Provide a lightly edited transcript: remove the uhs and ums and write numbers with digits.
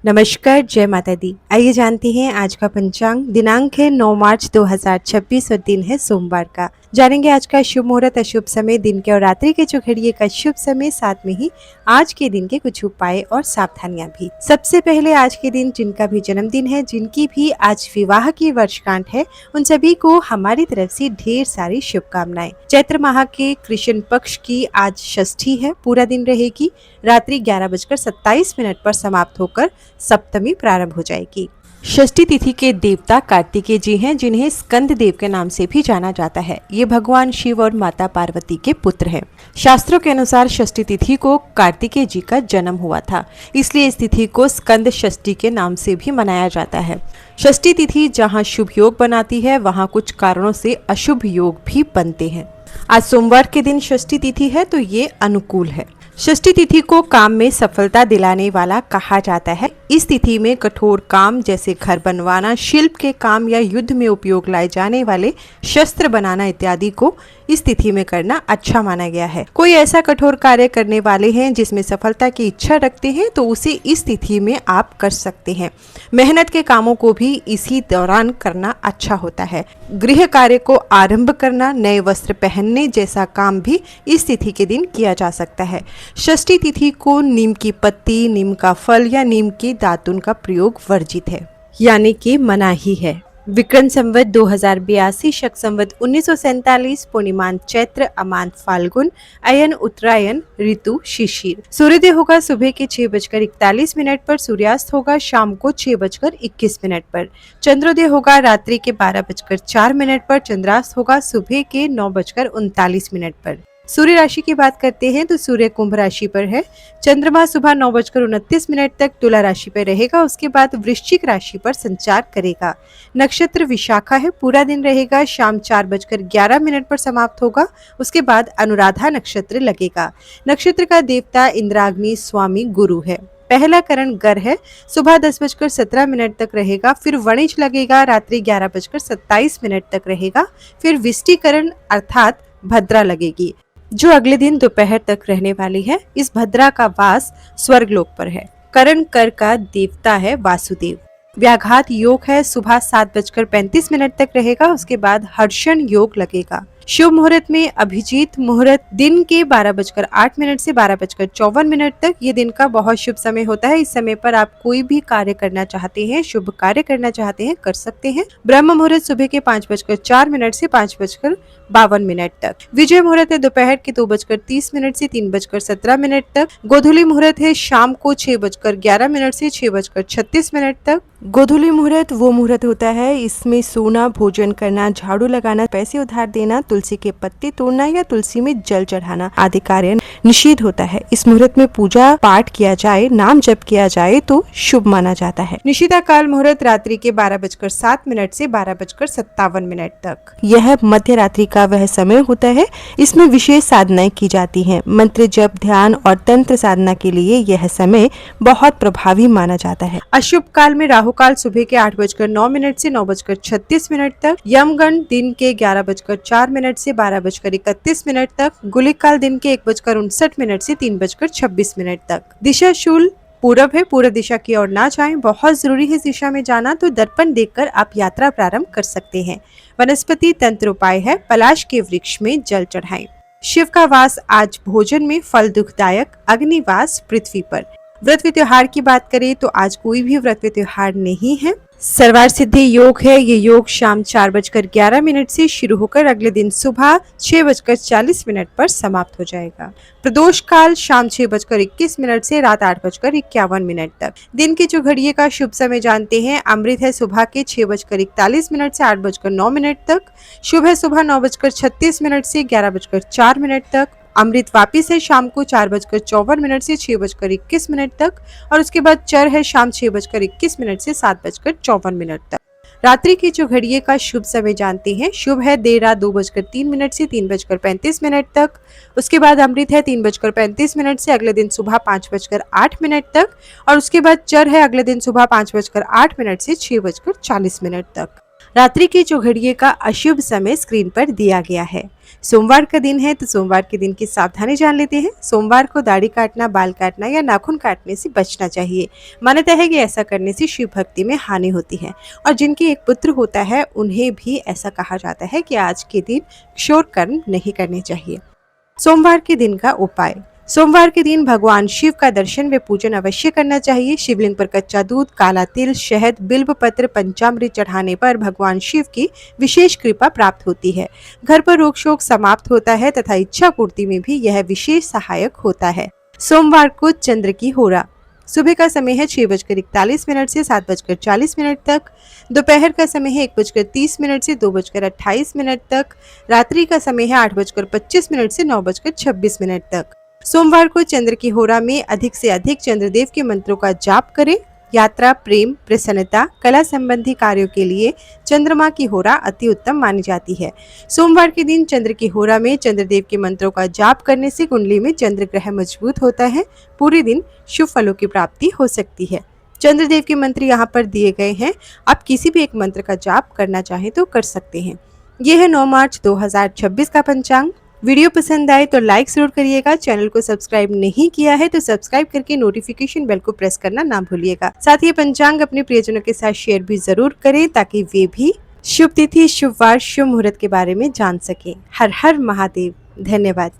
नमस्कार, जय माता दी। आइए जानते हैं आज का पंचांग। दिनांक है 9 मार्च 2026 और दिन है सोमवार का। जानेंगे आज का शुभ मुहूर्त, अशुभ समय, दिन के और रात्रि के जो घड़िए का शुभ समय, साथ में ही आज के दिन के कुछ उपाय और सावधानियां भी। सबसे पहले आज के दिन जिनका भी जन्मदिन है, जिनकी भी आज विवाह की वर्षगांठ है, उन सभी को हमारी तरफ से ढेर सारी शुभकामनाएं। चैत्र माह के कृष्ण पक्ष की आज षष्ठी है, पूरा दिन रहेगी। रात्रि 11:27 पर समाप्त होकर सप्तमी प्रारंभ हो जाएगी। षष्ठी तिथि के देवता कार्तिकेय जी हैं, जिन्हें स्कंद देव के नाम से भी जाना जाता है। ये भगवान शिव और माता पार्वती के पुत्र हैं। शास्त्रों के अनुसार षष्ठी तिथि को कार्तिकेय जी का जन्म हुआ था, इसलिए इस तिथि को स्कंद षष्ठी के नाम से भी मनाया जाता है। षष्ठी तिथि जहाँ शुभ योग बनाती है, वहाँ कुछ कारणों से अशुभ योग भी बनते हैं। आज सोमवार के दिन षष्ठी तिथि है, तो ये अनुकूल है। षष्ठी तिथि को काम में सफलता दिलाने वाला कहा जाता है। इस तिथि में कठोर काम जैसे घर बनवाना, शिल्प के काम या युद्ध में उपयोग लाए जाने वाले शस्त्र बनाना इत्यादि को इस तिथि में करना अच्छा माना गया है। कोई ऐसा कठोर कार्य करने वाले हैं जिसमें सफलता की इच्छा रखते हैं, तो उसे इस तिथि में आप कर सकते हैं। मेहनत के कामों को भी इसी दौरान करना अच्छा होता है। गृह कार्य को आरंभ करना, नए वस्त्र पहनने जैसा काम भी इस तिथि के दिन किया जा सकता है। षष्ठी तिथि को नीम की पत्ती, नीम का फल या नीम के दातुन का प्रयोग वर्जित है, यानी कि मनाही है। विक्रम संवत 2082, शक संवत 1947, पूर्णिमान चैत्र, अमान फाल्गुन, अयन उत्तरायण, ऋतु शिशिर। सूर्योदय होगा सुबह के 6:41 पर, सूर्यास्त होगा शाम को 6:21 पर। चंद्रोदय होगा रात्रि के 12:04 पर, चंद्रास्त होगा सुबह के 9:39 पर। सूर्य राशि की बात करते हैं तो सूर्य कुंभ राशि पर है। चंद्रमा सुबह 9:29 तक तुला राशि पर रहेगा, उसके बाद वृश्चिक राशि पर संचार करेगा। नक्षत्र विशाखा है, पूरा दिन रहेगा, शाम 4:11 पर समाप्त होगा, उसके बाद अनुराधा नक्षत्र लगेगा। नक्षत्र का देवता इंद्राग्नि स्वामी गुरु है। पहला करण गर है, सुबह 10:17 तक रहेगा, फिर वणिज लगेगा, रात्रि 11:27 तक रहेगा, फिर विष्टिकरण अर्थात भद्रा लगेगी, जो अगले दिन दोपहर तक रहने वाली है। इस भद्रा का वास स्वर्गलोक पर है। करण कर का देवता है वासुदेव। व्याघात योग है, सुबह 7:35 तक रहेगा, उसके बाद हर्षण योग लगेगा। शुभ मुहूर्त में अभिजीत मुहूर्त दिन के 12:08 से 12:54 तक ये दिन का बहुत शुभ समय होता है। इस समय पर आप कोई भी कार्य करना चाहते हैं, शुभ कार्य करना चाहते हैं, कर सकते हैं। ब्रह्म मुहूर्त सुबह के 5:04 से 5:52 तक। विजय मुहूर्त है दोपहर के 2:30 से 3:17 तक। गोधूली मुहूर्त है शाम को 6:11 से 6:36 तक। गोधूली मुहूर्त वो मुहूर्त होता है, इसमें सोना, भोजन करना, झाड़ू लगाना, पैसे उधार देना, तुलसी के पत्ते तोड़ना या तुलसी में जल चढ़ाना आदि कार्य निषिद्ध होता है। इस मुहूर्त में पूजा पाठ किया जाए, नाम जप किया जाए तो शुभ माना जाता है। निषिद्धा काल मुहूर्त रात्रि के 12:07 से 12:57 तक। यह मध्य रात्रि का वह समय होता है, इसमें विशेष साधनाएं की जाती हैं। मंत्र जप, ध्यान और तंत्र साधना के लिए यह समय बहुत प्रभावी माना जाता है। अशुभ काल में राहु काल सुबह के 8:09 से 9:36 तक। यमगण दिन के 11:04 से 12:31 तक। गुलिक काल दिन के 1:59 से 3:26 तक। दिशा शूल पूरब है, पूर्व दिशा की ओर ना जाएं, बहुत जरूरी है इस दिशा में जाना, तो दर्पण देखकर आप यात्रा प्रारंभ कर सकते हैं। वनस्पति तंत्र उपाय है, पलाश के वृक्ष में जल चढ़ाएं। शिव का वास आज भोजन में, फल दुखदायक, अग्निवास पृथ्वी पर। व्रत व त्योहार की बात करें तो आज कोई भी व्रत व त्योहार नहीं है। सर्वार सिद्धि योग है, ये योग शाम 4:11 से शुरू होकर अगले दिन सुबह 6:40 पर समाप्त हो जाएगा। प्रदोष काल शाम 6:21 से रात 8:51 तक। दिन की जो घड़िए का शुभ समय जानते हैं, अमृत है सुबह के 6:41 से 8:09 तक। शुभ है सुबह 9:36 से 11:04 तक। अमृत वापिस है शाम को 4:54 से 6:21 तक, और उसके बाद चर है शाम 6:21 से 7:54 तक। रात्रि की जो घड़िए का शुभ समय जानते हैं, शुभ है देर रात 2:03 से 3:35 तक। उसके बाद अमृत है 3:35 से अगले दिन सुबह 5:08 तक, और उसके बाद चर है अगले दिन सुबह 5:08 से 6:40 तक। रात्रि की जो घड़िए का अशुभ समय स्क्रीन पर दिया गया है। सोमवार का दिन है तो सोमवार के दिन की सावधानी जान लेते हैं। सोमवार को दाढ़ी काटना, बाल काटना या नाखून काटने से बचना चाहिए। मान्यता है कि ऐसा करने से शिव भक्ति में हानि होती है और जिनके एक पुत्र होता है उन्हें भी ऐसा कहा जाता है कि आज के दिन क्षौर कर्म नहीं करने चाहिए। सोमवार के दिन का उपाय। सोमवार के दिन भगवान शिव का दर्शन व पूजन अवश्य करना चाहिए। शिवलिंग पर कच्चा दूध, काला तिल, शहद, बिल्व पत्र, पंचामृत चढ़ाने पर भगवान शिव की विशेष कृपा प्राप्त होती है। घर पर रोग शोक समाप्त होता है तथा इच्छा पूर्ति में भी यह विशेष सहायक होता है। सोमवार को चंद्र की होरा। सुबह का समय है 6:41 से 7:40 तक। दोपहर का समय है 1:30 से 2:28 तक। रात्रि का समय है 8:25 से 9:26 तक। सोमवार को चंद्र की होरा में अधिक से अधिक चंद्रदेव के मंत्रों का जाप करें। यात्रा, प्रेम, प्रसन्नता, कला संबंधी कार्यों के लिए चंद्रमा की होरा अति उत्तम मानी जाती है। सोमवार के दिन चंद्र की होरा में चंद्रदेव के मंत्रों का जाप करने से कुंडली में चंद्र ग्रह मजबूत होता है। पूरे दिन शुभ फलों की प्राप्ति हो सकती है। चंद्रदेव के मंत्र यहाँ पर दिए गए हैं। आप किसी भी एक मंत्र का जाप करना चाहें तो कर सकते हैं। यह है 9 मार्च 2026 का पंचांग। वीडियो पसंद आए तो लाइक जरूर करिएगा। चैनल को सब्सक्राइब नहीं किया है तो सब्सक्राइब करके नोटिफिकेशन बेल को प्रेस करना ना भूलिएगा। साथ ही पंचांग अपने प्रियजनों के साथ शेयर भी जरूर करें ताकि वे भी शुभ तिथि, शुभ वार, शुभ मुहूर्त के बारे में जान सकें। हर हर महादेव। धन्यवाद।